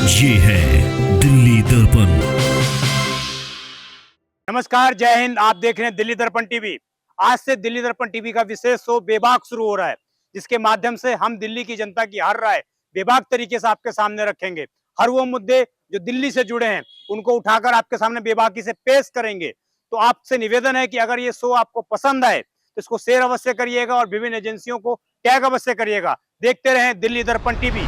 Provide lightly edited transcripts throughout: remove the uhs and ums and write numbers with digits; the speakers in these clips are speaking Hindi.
ये है दिल्ली दर्पण। नमस्कार, जय हिंद। आप देख रहे हैं दिल्ली दर्पण टीवी। आज से दिल्ली दर्पण टीवी का विशेष शो बेबाक शुरू हो रहा है, जिसके माध्यम से हम दिल्ली की जनता की हर राय बेबाक तरीके से आपके सामने रखेंगे। हर वो मुद्दे जो दिल्ली से जुड़े हैं उनको उठाकर आपके सामने बेबाकी से पेश करेंगे। तो आपसे निवेदन है कि अगर ये शो आपको पसंद आए तो इसको शेयर अवश्य करिएगा और विभिन्न एजेंसियों को टैग अवश्य करिएगा। देखते रहें दिल्ली दर्पण टीवी।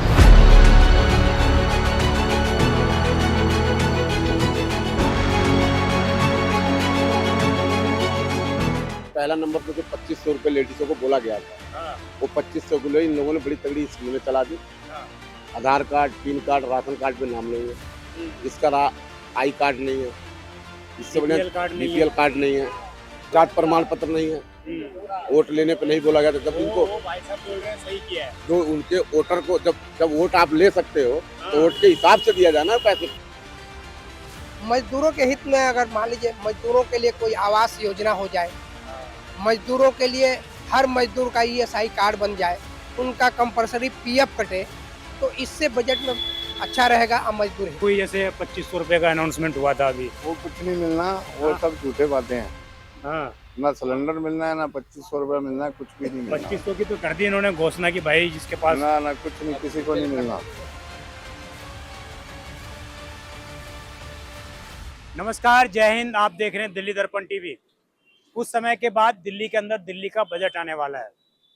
पहला नंबर पे तो 2500 रुपये लेडीजों को बोला गया था। वो 2500 को इन लोगों ने बड़ी तगड़ी स्कीम में चला दी। Aadhaar card, PAN card, ration card पे नाम नहीं है, जिसका आई कार्ड नहीं है, इससे बढ़िया बीपीएल कार्ड नहीं है, जात प्रमाण पत्र नहीं है, वोट लेने पे नहीं बोला गया था। जब उनको भाई साहब बोल रहे हैं, सही किया है। जो उनके वोटर को जब वोट आप ले सकते हो तो वोट के हिसाब से दिया जाना पैसे। मजदूरों के हित में अगर मान लीजिए मजदूरों के लिए कोई आवास योजना हो जाए, मजदूरों के लिए हर मजदूर का ईएसआई कार्ड बन जाए, उनका कंपलसरी पीएफ कटे, तो इससे बजट में अच्छा रहेगा। अब मजदूर है कोई जैसे 2500 रुपए का अनाउंसमेंट हुआ था अभी, वो कुछ नहीं मिलना, वो सब झूठे बातें हैं। हाँ, ना सिलेंडर मिलना है, ना 2500 रुपये मिलना है, कुछ भी नहीं मिलना। 2500 की तो कर दी इन्होंने घोषणा की भाई, जिसके पास ना कुछ नहीं, किसी को नहीं मिलना। नमस्कार, जय हिंद। आप देख रहे हैं दिल्ली दर्पण टीवी। कुछ समय के बाद दिल्ली के अंदर दिल्ली का बजट आने वाला है।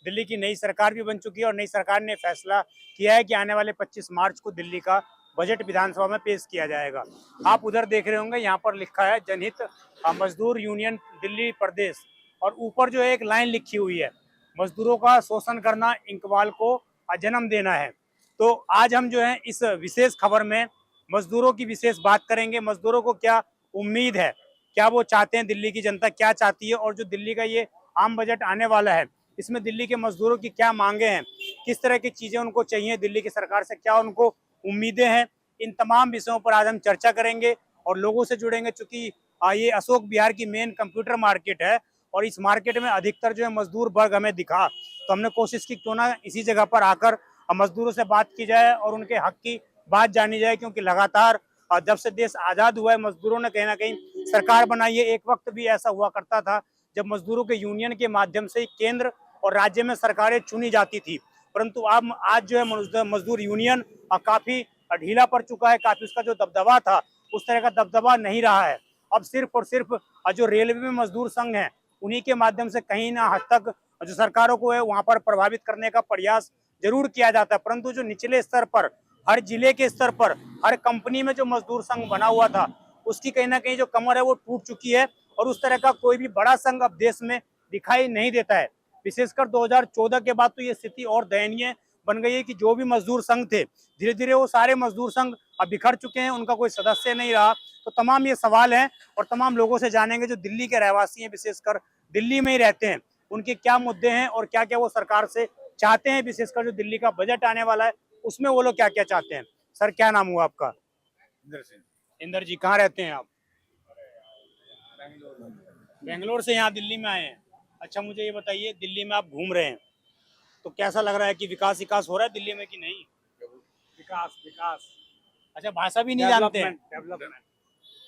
दिल्ली की नई सरकार भी बन चुकी है और नई सरकार ने फैसला किया है कि आने वाले 25 मार्च को दिल्ली का बजट विधानसभा में पेश किया जाएगा। आप उधर देख रहे होंगे, यहाँ पर लिखा है जनहित मजदूर यूनियन दिल्ली प्रदेश, और ऊपर जो है एक लाइन लिखी हुई है, मजदूरों का शोषण करना, इंकबाल को जन्म देना है। तो आज हम जो है इस विशेष खबर में मजदूरों की विशेष बात करेंगे। मजदूरों को क्या उम्मीद है, क्या वो चाहते हैं, दिल्ली की जनता क्या चाहती है, और जो दिल्ली का ये आम बजट आने वाला है इसमें दिल्ली के मजदूरों की क्या मांगे हैं, किस तरह की चीजें उनको चाहिए, दिल्ली की सरकार से क्या उनको उम्मीदें हैं, इन तमाम विषयों पर आज हम चर्चा करेंगे और लोगों से जुड़ेंगे। चूंकि ये अशोक विहार की मेन कंप्यूटर मार्केट है और इस मार्केट में अधिकतर जो है मजदूर वर्ग हमें दिखा, तो हमने कोशिश की क्यों ना इसी जगह पर आकर मजदूरों से बात की जाए और उनके हक की बात जानी जाए। क्योंकि लगातार जब से देश आजाद हुआ है मजदूरों ने कहीं ना कहीं सरकार बनाई है। एक वक्त भी ऐसा हुआ करता था जब मजदूरों के यूनियन के माध्यम से केंद्र और राज्य में सरकारें चुनी जाती थी, परंतु अब आज जो है मजदूर यूनियन काफी ढीला पड़ चुका है। काफी उसका जो दबदबा था उस तरह का दबदबा नहीं रहा है। अब सिर्फ और सिर्फ जो रेलवे में मजदूर संघ है उन्हीं के माध्यम से कहीं ना हद तक जो सरकारों को है वहां पर प्रभावित करने का प्रयास जरूर किया जाता है, परंतु जो निचले स्तर पर, हर जिले के स्तर पर, हर कंपनी में जो मजदूर संघ बना हुआ था उसकी कहीं ना कहीं जो कमर है वो टूट चुकी है और उस तरह का कोई भी बड़ा संघ अब देश में दिखाई नहीं देता है। विशेषकर 2014 के बाद तो ये स्थिति और दयनीय बन गई है कि जो भी मजदूर संघ थे धीरे धीरे वो सारे मजदूर संघ अब बिखर चुके हैं, उनका कोई सदस्य नहीं रहा। तो तमाम ये सवाल हैं और तमाम लोगों से जानेंगे जो दिल्ली के रहवासी हैं, विशेषकर दिल्ली में ही रहते हैं, उनके क्या मुद्दे हैं और क्या क्या वो सरकार से चाहते हैं। विशेषकर जो दिल्ली का बजट आने वाला है उसमें वो लोग क्या क्या चाहते हैं। सर, क्या नाम हुआ आपका? इंदर सिंह। इंदर जी, कहाँ रहते हैं आप? बेंगलोर से यहाँ दिल्ली में आए हैं। अच्छा, मुझे ये बताइए, दिल्ली में आप घूम रहे हैं तो कैसा लग रहा है कि विकास हो रहा है दिल्ली में कि नहीं? विकास। अच्छा, भाषा भी नहीं जानते हैं? डेवलपमेंट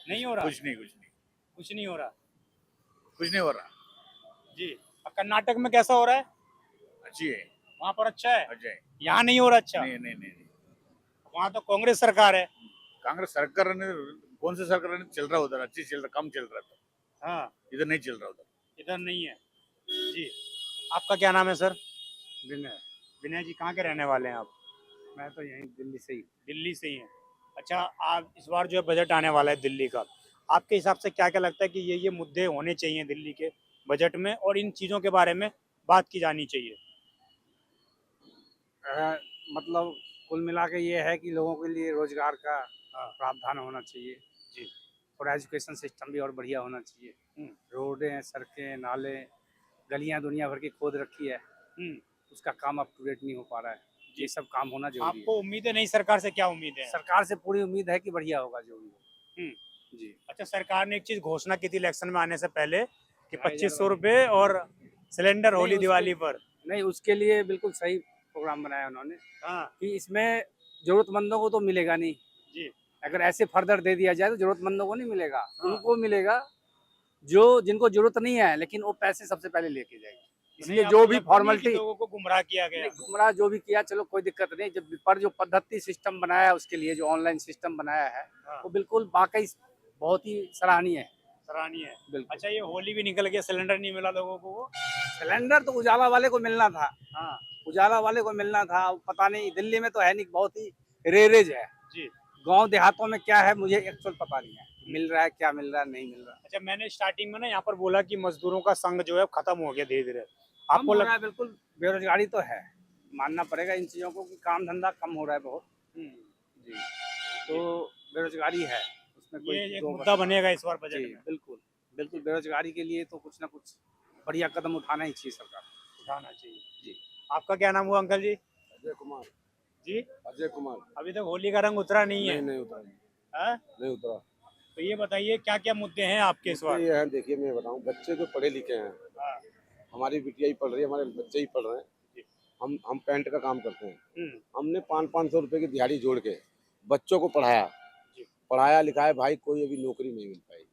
नहीं हो रहा? कुछ नहीं हो रहा कुछ नहीं हो रहा जी। और कर्नाटक में कैसा हो रहा है? अच्छी है, वहाँ पर अच्छा है, अजय। यहाँ नहीं हो रहा? अच्छा, नहीं। वहाँ तो कांग्रेस सरकार है। कांग्रेस सरकार ने, कौन सी सरकार ने चल रहा उधर, अच्छी चल रहा, कम चल रहा था, हाँ, इधर नहीं चल रहा उधर। इधर नहीं है जी। आपका क्या नाम है सर? विनय। विनय जी, कहाँ के रहने वाले हैं आप? मैं तो यहीं दिल्ली से ही। दिल्ली से ही हैं। अच्छा, आप इस बार जो है बजट आने वाला है दिल्ली का, आपके हिसाब से क्या क्या लगता है कि ये मुद्दे होने चाहिए दिल्ली के बजट में और इन चीज़ों के बारे में बात की जानी चाहिए? मतलब कुल मिला के ये है कि लोगों के लिए रोजगार का प्रावधान होना चाहिए जी। और एजुकेशन सिस्टम भी और बढ़िया होना चाहिए। रोडें, सड़कें, नाले, गलियां दुनिया भर की खोद रखी है, उसका काम अप टू डेट नहीं हो पा रहा है। ये सब काम होना जरूरी है। आपको उम्मीद है? नहीं, सरकार से क्या उम्मीद है? सरकार से पूरी उम्मीद है कि बढ़िया होगा जो भी हो। जी। अच्छा, सरकार ने एक चीज घोषणा की थी इलेक्शन में आने से पहले कि 2500 रुपए और सिलेंडर होली दिवाली पर। नहीं, उसके लिए बिल्कुल सही प्रोग्राम बनाया उन्होंने हाँ कि इसमें जरूरतमंदों को तो मिलेगा नहीं, अगर ऐसे फर्दर दे दिया जाए तो जरूरतमंदों को नहीं मिलेगा, उनको मिलेगा जो जिनको जरूरत नहीं है, लेकिन वो पैसे सबसे पहले लेके जाएंगे। इसलिए जो भी फॉर्मेलिटी, लोगों को गुमराह किया गया। गुमराह जो भी किया, चलो कोई दिक्कत नहीं, जब पर जो पद्धति सिस्टम बनाया है उसके लिए, जो ऑनलाइन सिस्टम बनाया है वो बिल्कुल वाकई बहुत ही सराहनीय है। सराहनीय है। बिल्कुल। अच्छा, ये होली भी निकल गया, सिलेंडर नहीं मिला लोगों को। वो सिलेंडर तो उजाला वाले को मिलना था, हाँ उजाला वाले को मिलना था, पता नहीं दिल्ली में तो है नहीं, बहुत ही रेरेज है जी। गांव देहातों में क्या है मुझे एक्चुअल पता नहीं है, मिल रहा है क्या मिल रहा है नहीं मिल रहा है। अच्छा, मैंने स्टार्टिंग में ना यहाँ पर बोला कि मजदूरों का संघ जो है खत्म हो गया धीरे धीरे, कम आपको हो लग रहा है, बिल्कुल बेरोजगारी तो है, मानना पड़ेगा इन चीजों को कि काम धंधा कम हो रहा है बहुत जी, तो बेरोजगारी है, उसमें कोई ये एक दो मुद्दा बनेगा इस बार बजट जी में। बिल्कुल बिल्कुल, बेरोजगारी के लिए तो कुछ ना कुछ बढ़िया कदम उठाना ही चाहिए सरकार को। उठाना चाहिए जी। आपका क्या नाम हुआ अंकल जी? अजय कुमार। जी, अजय कुमार। अभी तक होली का रंग उतरा नहीं है। नहीं उतरा, हाँ? नहीं उतरा। तो ये बताइए क्या क्या मुद्दे हैं आपके इस बार? ये है, देखिए मैं बताऊं, बच्चे जो पढ़े लिखे हैं, हाँ। हमारी बिटिया ही पढ़ रही है, हमारे बच्चे ही पढ़ रहे हैं, हम पेंट का काम करते हैं। हमने 500 रुपए की दिहाड़ी जोड़ के बच्चों को पढ़ाया लिखाया, भाई कोई अभी नौकरी नहीं मिल पाई।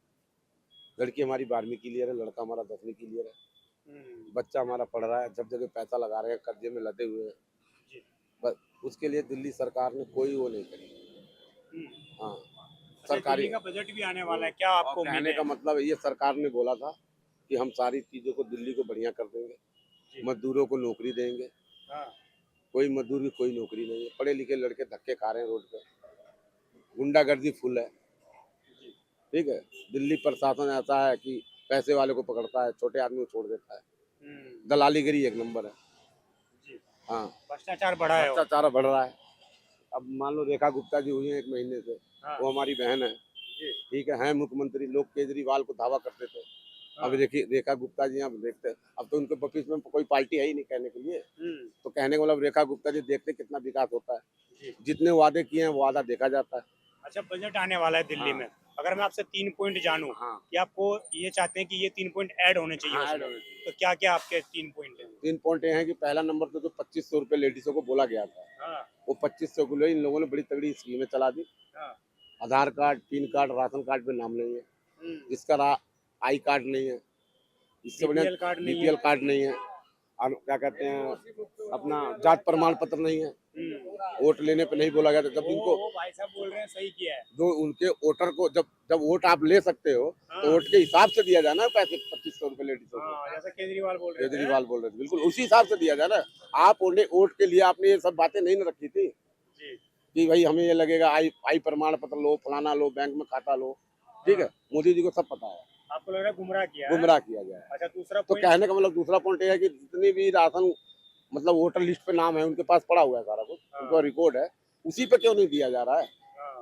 लड़की हमारी 12वीं क्लियर है, लड़का हमारा 10वीं क्लियर है, बच्चा हमारा पढ़ रहा है, जब जगह पैसा लगा रहे हैं, कर्जे में लदे हुए हैं, बस उसके लिए दिल्ली सरकार ने कोई वो नहीं करी। हाँ, सरकारी दिल्ली का बजट भी आने वाला है, क्या आपको कहने का मतलब ये सरकार ने बोला था कि हम सारी चीजों को दिल्ली को बढ़िया कर देंगे, मजदूरों को नौकरी देंगे। कोई मजदूर की कोई नौकरी नहीं है, पढ़े लिखे लड़के धक्के खा रहे हैं रोड पे, गुंडागर्दी फुल है। ठीक है, दिल्ली प्रशासन ऐसा है कि पैसे वाले को पकड़ता है, छोटे आदमी को छोड़ देता है, दलालीगिरी एक नंबर है। हाँ, भ्रष्टाचार बढ़ा है। भ्रष्टाचार बढ़ रहा है। अब मान लो रेखा गुप्ता जी हुई है 1 महीने से, वो हमारी बहन है, ठीक है मुख्यमंत्री, लोग केजरीवाल को दावा करते थे, अब देखिए रेखा गुप्ता जी आप देखते, अब तो उनके ऑफिस में कोई पार्टी है ही नहीं कहने के लिए, तो कहने का मतलब रेखा गुप्ता जी देखते कितना विकास होता है, जितने वादे किए हैं वो वादा देखा जाता है। अच्छा, बजट आने वाला है दिल्ली में, अगर मैं आपसे 3 पॉइंट जानूं कि आपको ये चाहते हैं कि ये 3 पॉइंट ऐड होने चाहिए उसमें, तो क्या क्या आपके 3 पॉइंट हैं? 3 पॉइंट ये हैं कि पहला नंबर तो जो 2500 रुपए लेडीजों को बोला गया था, वो 2500 को इन लोगों ने बड़ी तगड़ी स्कीमें चला दी। Aadhaar card, PAN card, ration card पे नाम नहीं है, जिसका आई कार्ड नहीं है, इससे बढ़िया बीपीएल कार्ड नहीं है, और क्या कहते हैं अपना जात प्रमाण पत्र नहीं है, वोट लेने पे नहीं बोला गया था। जब इनको भाई साहब बोल रहे हैं सही किया है, जो उनके वोटर को जब वोट आप ले सकते हो तो वोट के हिसाब से दिया जाना पैसे, 2500 रुपए लेडीजों को, जैसा केजरीवाल बोल रहे थे बिल्कुल उसी हिसाब से दिया जाना। आप वोट के लिए आपने ये सब बातें नहीं न रखी थी कि भाई हमें ये लगेगा आई प्रमाण पत्र लो, फलाना लो, बैंक में खाता लो, ठीक है, मोदी जी को सब पता है। आपको लग रहा है गुमराह किया गया है। अच्छा, दूसरा तो कहने का मतलब दूसरा पॉइंट ये है कि जितनी भी राशन मतलब वोटर लिस्ट पे नाम है उनके पास पड़ा हुआ है सारा कुछ, उनका रिकॉर्ड है, उसी पे क्यों नहीं दिया जा रहा है?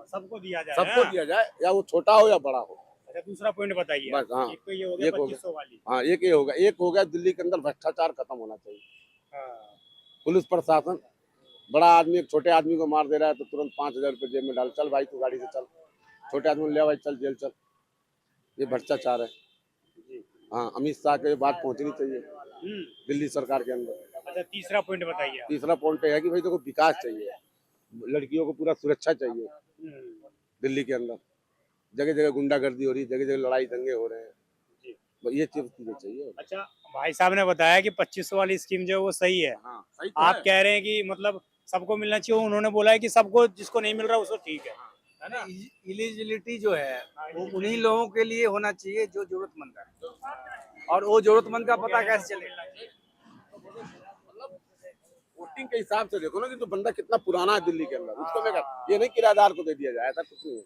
सबको दिया जाए, सबको दिया जाए, या वो छोटा हो या बड़ा हो। अच्छा, दूसरा पॉइंट बताइए। बस हाँ, एक तो ये हो गया 2500 वाली। हाँ, एक ये होगा, एक हो गया दिल्ली के अंदर भ्रष्टाचार खत्म होना चाहिए। पुलिस प्रशासन, बड़ा आदमी एक छोटे आदमी को मार दे रहा है तो तुरंत 5000 रुपये जेब में डाल, चल भाई तू गाड़ी से चल, छोटे आदमी ले भाई चल जेल चल, ये भ्रष्टाचार है। हाँ, अमित शाह को ये बात पहुंचनी चाहिए दिल्ली सरकार के अंदर। अच्छा, तीसरा पॉइंट बताइए। तीसरा पॉइंट है कि भाई देखो विकास चाहिए, लड़कियों को पूरा सुरक्षा चाहिए दिल्ली के अंदर, जगह जगह गुंडागर्दी हो रही है, जगह जगह लड़ाई दंगे हो रहे हैं, ये चीजें चाहिए। अच्छा, भाई साहब ने बताया कि 2500 वाली स्कीम जो है वो सही है। हाँ, सही तो आप है। कह रहे हैं कि मतलब सबको मिलना चाहिए, उन्होंने बोला है कि सबको, जिसको नहीं मिल रहा उसको ठीक है ना? एलिजिबिलिटी जो है वो उन्हीं लोगों के लिए होना चाहिए जो जरूरतमंद है, और वो जरूरतमंद का पता कैसे चलेगा? वोटिंग के हिसाब से देखो ना कि तो बंदा कितना पुराना है दिल्ली के अंदर, उसको मैं ये नहीं किराएदार को दे दिया जाए, ऐसा कुछ नहीं है।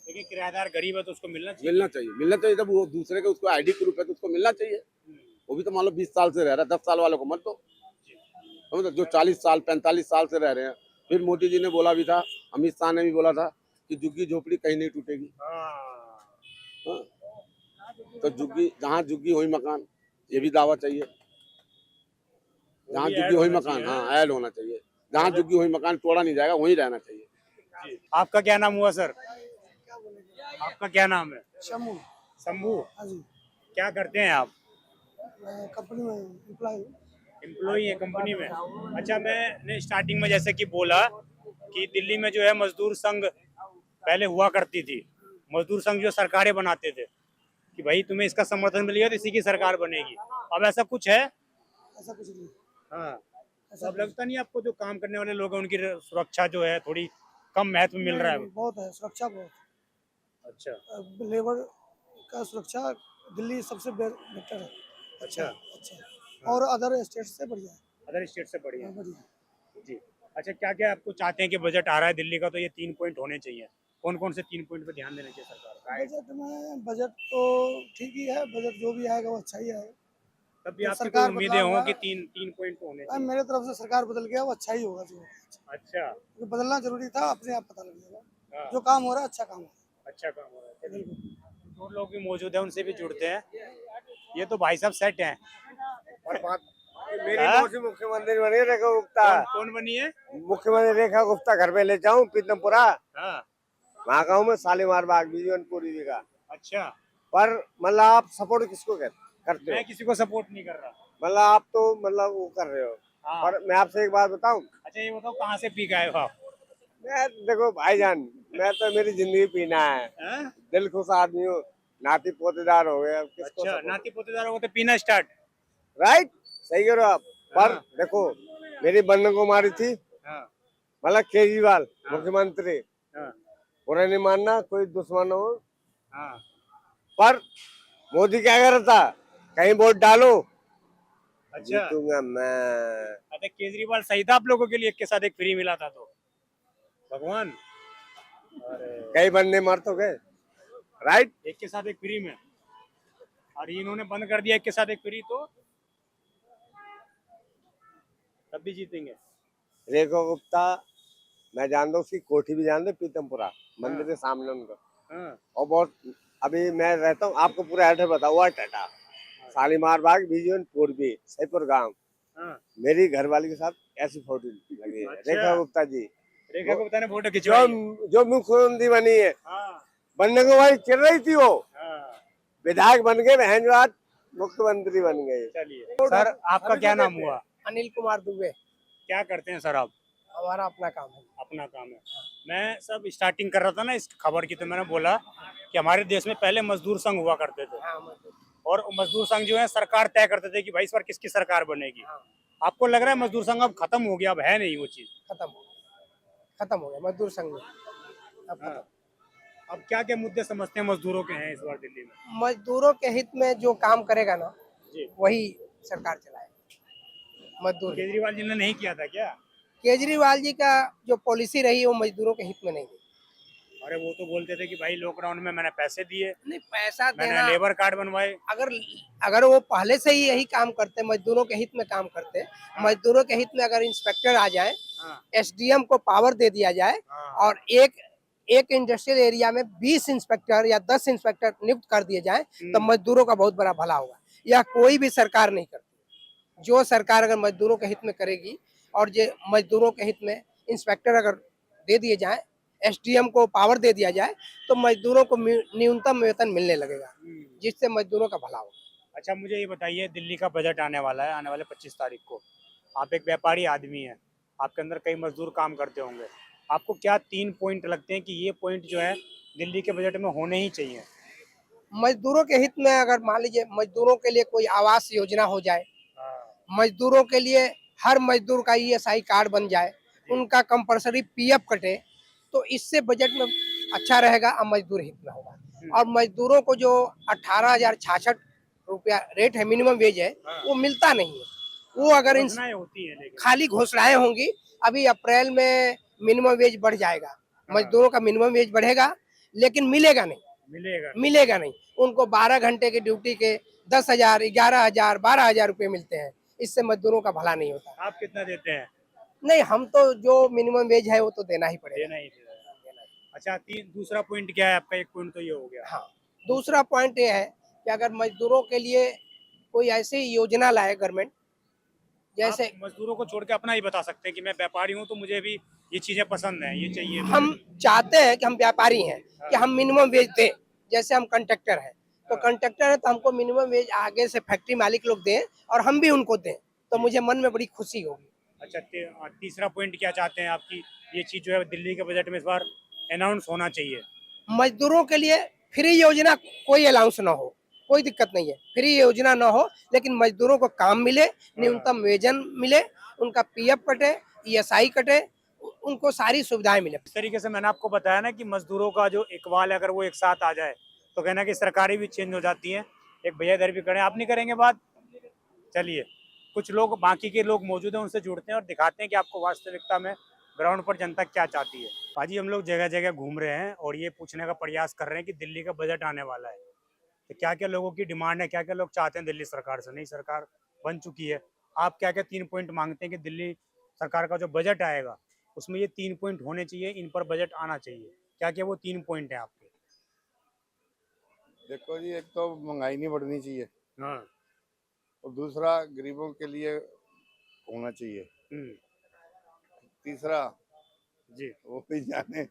देखिए, किराएदार गरीब है तो उसको मिलना चाहिए। जब वो दूसरे के उसको आईडी प्रूफ है तो उसको मिलना चाहिए। वो भी तो मान लो 20 साल से रह रहा है, 10 साल वालों को मत दो, जो 40 साल 45 साल से रह रहे हैं। फिर मोदी जी ने बोला भी था, अमित शाह ने भी बोला था कि झुग्गी झोपड़ी कहीं नहीं टूटेगी। हाँ, तो जहाँ झुग्गी वही मकान, ये भी दावा चाहिए। जहाँ झुग्गी वही मकान, हाँ ऐड होना चाहिए, जहाँ झुग्गी वही मकान तोड़ा नहीं जाएगा, वही रहना चाहिए। आपका क्या नाम हुआ सर? आपका क्या नाम है? शंभू। शंभू, हाँ जी, क्या करते हैं आप? मैं कंपनी में एम्प्लॉई है कंपनी में। अच्छा, मैंने स्टार्टिंग में जैसे कि बोला कि दिल्ली में जो है मजदूर संघ पहले हुआ करती थी, मजदूर संघ जो सरकारें बनाते थे कि भाई तुम्हें इसका समर्थन मिलेगा तो इसी की सरकार बनेगी। अब ऐसा कुछ है? ऐसा कुछ नहीं। हाँ, तो अब लगता नहीं आपको जो काम करने वाले लोग हैं उनकी सुरक्षा जो है थोड़ी कम महत्व मिल रहा है? नहीं, बहुत है सुरक्षा बहुत। अच्छा लेबर का सुरक्षा दिल्ली सबसे बेटर है। अच्छा, अच्छा और अदर स्टेट से बढ़िया है। अदर स्टेट से बढ़िया हाँ, बढ़िया। जी। अच्छा, क्या क्या आपको चाहते हैं कि बजट आ रहा है दिल्ली का तो ये 3 पॉइंट होने चाहिए? कौन कौन से 3 पॉइंट पे ध्यान देना चाहिए सरकार को? बजट तो ठीक ही है, बजट जो भी आएगा वो अच्छा ही आएगा। तब भी तो आपकी कोई सरकार उम्मीदें बदलाव हों हुआ कि है। 3 पॉइंट होने चाहिए? मेरे तरफ से सरकार बदल गया वो अच्छा ही होगा जो होगा। अच्छा, क्योंकि बदलना जरूरी था, अपने आप पता लग जाएगा। हाँ, जो काम हो रहा है अच्छा काम हो रहा अच्छा काम हो रहा है। चलिए, जो लोग भी मौजूद हैं उनसे भी जुड़ते हैं। ये तो भाई साहब सेट हैं। और बात मेरी हाँ? मौसी मुख्यमंत्री बनी रेखा गुप्ता। कौन बनी है? मुख्यमंत्री रेखा गुप्ता घर पे ले जाऊं पीतमपुरा, हाँ, वहाँ का हूँ मैं शालीमार बाग बिजनपुरी जी का। अच्छा, पर मतलब आप सपोर्ट किसको करते हो? मैं किसी को सपोर्ट नहीं कर रहा। मतलब आप तो मतलब वो कर रहे हो। हाँ, पर मैं आपसे एक बात बताऊं, अच्छा ये बताओ कहाँ से पी के आए हो आप? मैं देखो भाईजान, मैं तो मेरी जिंदगी पीना है, हैं? दिल खुश आदमी हूँ, नाती पोतेदार हो गए, अब किसको अच्छा, support? नाती पोतेदार हो गए तो पीना स्टार्ट। राइट, सही कह रहे हो आप। पर हाँ। देखो मेरी बहन को मारी थी हाँ, मतलब केजरीवाल हाँ। मुख्यमंत्री, हाँ, बुरा नहीं मानना, कोई दुश्मन हो, हाँ, पर मोदी क्या कर रहा था, कहीं वोट डालो अच्छा, जीतूंगा मैं। अच्छा केजरीवाल सही था आप लोगों के लिए, एक के साथ एक फ्री मिला था तो भगवान। अरे कई बंदे मर तो गए, राइट। एक के साथ एक फ्री में, और इन्होंने बंद कर दिया एक के साथ एक फ्री, तो तब भी जीतेंगे। रेखा गुप्ता मैं जानता हूँ, उसकी कोठी भी जानते, पीतमपुरा मंदिर के सामने उनका। हाँ, और बहुत अभी मैं रहता हूँ, आपको पूरा एड्रेस बता हुआ टाटा शालीमार बाग बीजन पूर्वी सईपुर गांव। हाँ, मेरी घरवाली के साथ ऐसी फोटो लगी है अच्छा। रेखा गुप्ता जी, रेखा गुप्ता ने फोटो जो खिंचवाई है। जो मुख्यमंत्री बनी है, हाँ, बनने को भाई चिर रही थी वो, हाँ, विधायक बन गए, बहन बाद मुख्यमंत्री बन गए। चलिए सर, आपका क्या नाम हुआ? अनिल कुमार दुबे। क्या करते हैं सर आप? हमारा अपना काम है। अपना काम है। मैं सब स्टार्टिंग कर रहा था ना इस खबर की, तो मैंने बोला कि हमारे देश में पहले मजदूर संघ हुआ करते थे, हाँ, मजदूर। और मजदूर संघ जो है सरकार तय करते थे कि भाई इस बार किसकी सरकार बनेगी। आपको लग रहा है मजदूर संघ अब खत्म हो गया, अब है नहीं वो चीज? खत्म हो गया मजदूर संघ में। अब हाँ। अब क्या क्या मुद्दे समझते हैं मजदूरों के हैं इस बार दिल्ली में? मजदूरों के हित में जो काम करेगा ना जी, वही सरकार चलाएगी। मजदूर केजरीवाल जी ने नहीं किया था क्या? केजरीवाल जी का जो पॉलिसी रही वो मजदूरों के हित में नहीं थी। अरे वो तो बोलते थे कि भाई लॉकडाउन में मैंने पैसे दिए, नहीं, पैसा मैंने देना, लेबर कार्ड बनवाए। अगर अगर वो पहले से ही यही काम करते, मजदूरों के हित में काम करते, मजदूरों के हित में अगर इंस्पेक्टर आ जाए, हाँ, एसडीएम को पावर दे दिया जाए, हाँ, और एक इंडस्ट्रियल एरिया में 20 इंस्पेक्टर या 10 इंस्पेक्टर नियुक्त कर दिए जाए तो मजदूरों का बहुत बड़ा भला होगा। यह कोई भी सरकार नहीं करती। जो सरकार अगर मजदूरों के हित में करेगी, और जो मजदूरों के हित में इंस्पेक्टर अगर दे दिए जाए, एसडीएम को पावर दे दिया जाए, तो मजदूरों को न्यूनतम वेतन मिलने लगेगा, जिससे मजदूरों का भला होगा। अच्छा मुझे ये बताइए, दिल्ली का बजट आने वाला है, आने वाले 25 तारीख को। आप एक व्यापारी आदमी हैं, आपके अंदर कई मजदूर काम करते होंगे, आपको क्या 3 पॉइंट लगते हैं कि ये पॉइंट जो है दिल्ली के बजट में होने ही चाहिए? मजदूरों के हित में अगर मान लीजिए मजदूरों के लिए कोई आवास योजना हो जाए, मजदूरों के लिए हर मजदूर का ईएसआई कार्ड बन जाए, उनका कंपलसरी पीएफ कटे, तो इससे बजट में अच्छा रहेगा और मजदूर हित में होगा। और मजदूरों को जो 18,066 रुपया रेट है, मिनिमम वेज है, वो मिलता नहीं है। वो अगर इन घोषणाएं होती हैं लेकिन। खाली घोषणाएं होंगी। अभी अप्रैल में मिनिमम वेज बढ़ जाएगा, मजदूरों का मिनिमम वेज बढ़ेगा, लेकिन मिलेगा नहीं। उनको 12 घंटे की ड्यूटी के 10,000, 11,000, 12,000 रुपए मिलते हैं। इससे मजदूरों का भला नहीं होता। आप कितना देते हैं? नहीं, हम तो जो मिनिमम वेज है वो तो देना ही पड़ेगा। देना ही। अच्छा, दूसरा पॉइंट क्या है आपका? एक पॉइंट तो ये हो गया। हाँ, दूसरा पॉइंट ये है कि अगर मजदूरों के लिए कोई ऐसी योजना लाए गवर्नमेंट, जैसे आप मजदूरों को छोड़ के अपना ही बता सकते हैं कि मैं व्यापारी हूँ तो मुझे भी ये चीजें पसंद हैं, ये चाहिए। हम चाहते हैं कि हम व्यापारी हैं कि हम मिनिमम वेज दें। जैसे हम कंट्रैक्टर हैं, तो कंट्रैक्टर है तो हमको मिनिमम वेज आगे से फैक्ट्री मालिक लोग दें और हम भी उनको दें, तो मुझे मन में बड़ी खुशी होगी। अच्छा, तीसरा पॉइंट क्या चाहते हैं आपकी ये चीज जो है दिल्ली के बजट में इस बार अनाउंस होना चाहिए। मजदूरों के लिए फ्री योजना कोई अलाउंस ना हो, कोई दिक्कत नहीं है, फ्री योजना ना हो, लेकिन मजदूरों को काम मिले, न्यूनतम वेतन मिले, उनका पीएफ कटे, ईएसआई कटे, उनको सारी सुविधाएं मिले। इस तरीके से मैंने आपको बताया ना कि मजदूरों का जो इकबाल है, अगर वो एक साथ आ जाए तो कहना कि सरकारें भी चेंज हो जाती हैं। एक भैया इधर भी खड़े हैं, आप नहीं करेंगे बात? चलिए, कुछ लोग बाकी के लोग मौजूद हैं, उनसे जुड़ते हैं और दिखाते हैं कि आपको वास्तविकता में ग्राउंड पर जनता क्या चाहती है। भाजी, हम लोग जगह जगह घूम रहे हैं और ये पूछने का प्रयास कर रहे हैं कि दिल्ली का बजट आने वाला है तो क्या क्या लोगों की डिमांड है, क्या क्या लोग चाहते हैं दिल्ली सरकार से। नई सरकार बन चुकी है, आप क्या क्या 3 पॉइंट मांगते हैं कि दिल्ली सरकार का जो बजट आएगा उसमें ये 3 पॉइंट होने चाहिए, इन पर बजट आना चाहिए। क्या क्या वो 3 पॉइंट हैं आपके? देखो जी, एक तो महंगाई नहीं बढ़नी चाहिए हाँ। और दूसरा गरीबों के लिए होना चाहिए। तीसरा जी, वो भी जाने,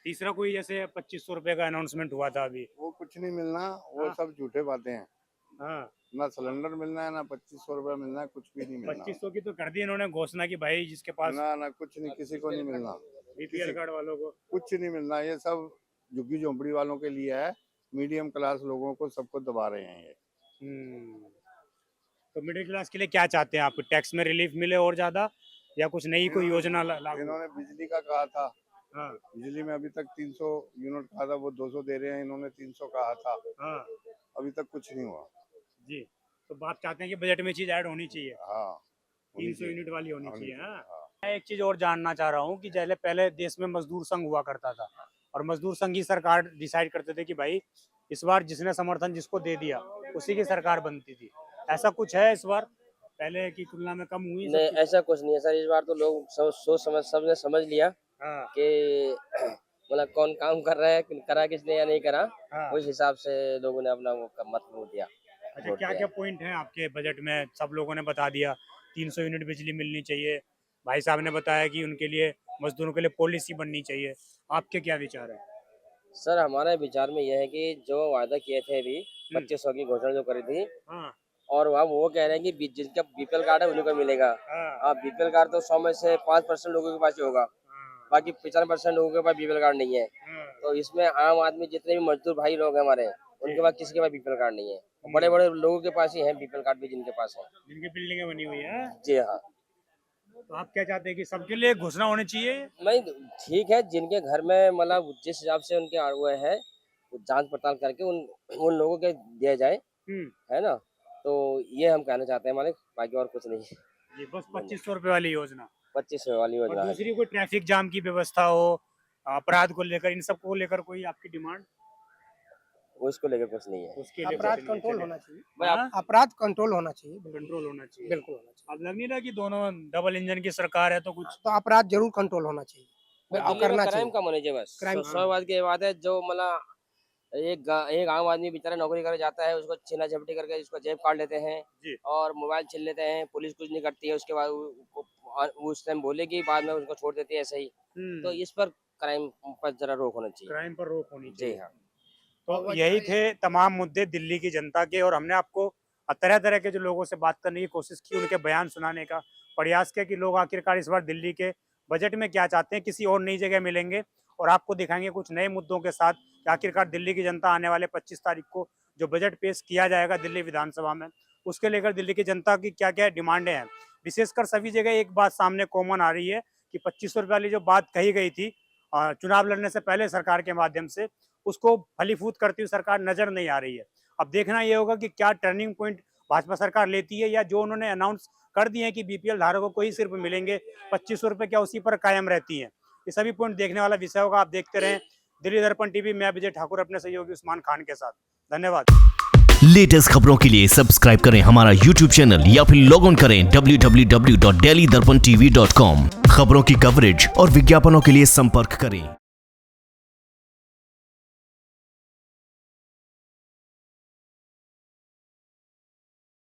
तीसरा कोई जैसे 2500 रुपए का अनाउंसमेंट हुआ था अभी। वो कुछ नहीं मिलना, वो हाँ। सब झूठे बातें हैं। हाँ, ना सिलेंडर मिलना है, ना 2500 रुपया मिलना है, कुछ भी नहीं मिलना। 2500 की तो कर दी इन्होंने घोषणा की भाई, जिसके पास ना कुछ नहीं, किसी को नहीं मिलना, बीपीएल कार्ड वालों को। कुछ नहीं मिलना। ये सब झुग्गी झोंपड़ी वालों के लिए है, मीडियम क्लास लोगों को सबको दबा रहे हैं ये। तो मिडिल क्लास के लिए क्या चाहते हैं आप? टैक्स में रिलीफ मिले और ज्यादा, या कुछ नई कोई योजना लागू? इन्होंने बिजली का कहा था, हाँ, बिजली में अभी तक 300 यूनिट कहा था, वो 200 दे रहे हैं, इन्होंने 300 कहा था, हाँ अभी तक कुछ नहीं हुआ। जी। तो बात चाहते हैं कि बजट में चीज ऐड होनी चाहिए, हाँ, 300 यूनिट वाली होनी चाहिए। हाँ। हाँ। मैं एक चीज और जानना चाह रहा हूँ कि जैसे पहले देश में मजदूर संघ हुआ करता था और मजदूर संघ ही सरकार डिसाइड करते थे कि भाई इस बार जिसने समर्थन जिसको दे दिया उसी की सरकार बनती थी। ऐसा कुछ है इस बार? पहले की तुलना में कम हुई? नहीं, ऐसा कुछ नहीं है सर। इस बार तो लोग सोच समझ सबने समझ लिया हाँ, कि मतलब कौन काम कर रहा है, करा किसने या नहीं करा, हाँ। उस हिसाब से लोगों ने अपना वो मत वोट दिया। अच्छा, क्या क्या पॉइंट हैं आपके बजट में? सब लोगों ने बता दिया 300 यूनिट बिजली मिलनी चाहिए, भाई साहब ने बताया कि उनके लिए मजदूरों के लिए पॉलिसी बननी चाहिए। आपके क्या विचार है? सर, हमारे विचार में यह है कि जो वादा किए थे अभी 2500 की घोषणा जो करी थी, हाँ, और वहाँ वो कह रहे हैं कि जिनका बीपीएल कार्ड है उन्हीं को मिलेगा। हाँ, बीपीएल कार्ड तो 100 में से 5% लोगों के पास ही होगा, बाकी 95% लोगों के पास बीपीएल कार्ड नहीं है। हाँ। तो इसमें आम आदमी जितने भी मजदूर भाई लोग हैं हमारे, उनके पास किसी के पास बीपीएल कार्ड नहीं है। बड़े बड़े लोगों के पास ही है बीपीएल कार्ड भी, जिनके पास है। जिनकी बिल्डिंगें बनी हुई है। जी हाँ। तो आप क्या चाहते हैं कि सबके लिए घोषणा होनी चाहिए? नहीं, ठीक है, जिनके घर में मतलब जिस हिसाब से उनके वो है, तो जांच पड़ताल करके उन लोगों के दिया जाए, है ना। तो ये हम कहना चाहते हैं मालिक, बाकी और कुछ नहीं। ये बस 2500 रुपए वाली योजना, 2500 वाली और योजना है। दूसरी कोई ट्रैफिक जाम की व्यवस्था हो, अपराध को लेकर, इन सब को लेकर कोई आपकी डिमांड? उसको लेकर कुछ नहीं है। उसके लिए अपराध कुछ नहीं कंट्रोल चले। होना चाहिए, हाँ? अपराध कंट्रोल होना चाहिए, कंट्रोल होना चाहिए, बिल्कुल होना चाहिए। अब लग नहीं रहा कि दोनों डबल इंजन की सरकार है तो कुछ तो अपराध जरूर कंट्रोल होना चाहिए, करना क्राइम चाहिए। कम होने चाहिए बस। क्राइम सौ बात की बात है, जो मतलब एक आम आदमी बेचारा नौकरी कर जाता है, उसको छीना झपटी करके उसको जेब काट लेते हैं जी। और मोबाइल छीन लेते हैं, पुलिस कुछ नहीं करती है। उसके बाद उस टाइम बोलेगी, बाद में उसको छोड़ देती है ऐसे ही। तो इस पर क्राइम पर जरा रोक होना चाहिए। क्राइम पर रोक होनी जी चाहिए। हाँ। तो यही थे तमाम मुद्दे दिल्ली की जनता के, और हमने आपको तरह तरह के जो लोगों से बात करने की कोशिश की, उनके बयान सुनाने का प्रयास किया कि लोग आखिरकार इस बार दिल्ली के बजट में क्या चाहते हैं। किसी और नई जगह मिलेंगे और आपको दिखाएंगे कुछ नए मुद्दों के साथ कि आखिरकार दिल्ली की जनता आने वाले 25 तारीख को जो बजट पेश किया जाएगा दिल्ली विधानसभा में, उसके लेकर दिल्ली की जनता की क्या क्या डिमांडें हैं। विशेषकर सभी जगह एक बात सामने कॉमन आ रही है कि 2500 रुपये वाली जो बात कही गई थी चुनाव लड़ने से पहले सरकार के माध्यम से, उसको फलीफूत करती हुई सरकार नजर नहीं आ रही है। अब देखना ये होगा कि क्या टर्निंग पॉइंट भाजपा सरकार लेती है, या जो उन्होंने अनाउंस कर दिए हैं कि बीपीएल धारकों को ही सिर्फ मिलेंगे 2500 रुपये, क्या उसी पर कायम रहती हैं। ये सभी पॉइंट देखने वाला विषय होगा। आप देखते रहें दिल्ली दर्पण टीवी। मैं विजय ठाकुर अपने सहयोगी उस्मान खान के साथ। धन्यवाद। लेटेस्ट खबरों के लिए सब्सक्राइब करें हमारा YouTube चैनल या फिर लॉग ऑन करें www.delhidarpantv.com। खबरों की कवरेज और विज्ञापनों के लिए संपर्क करें।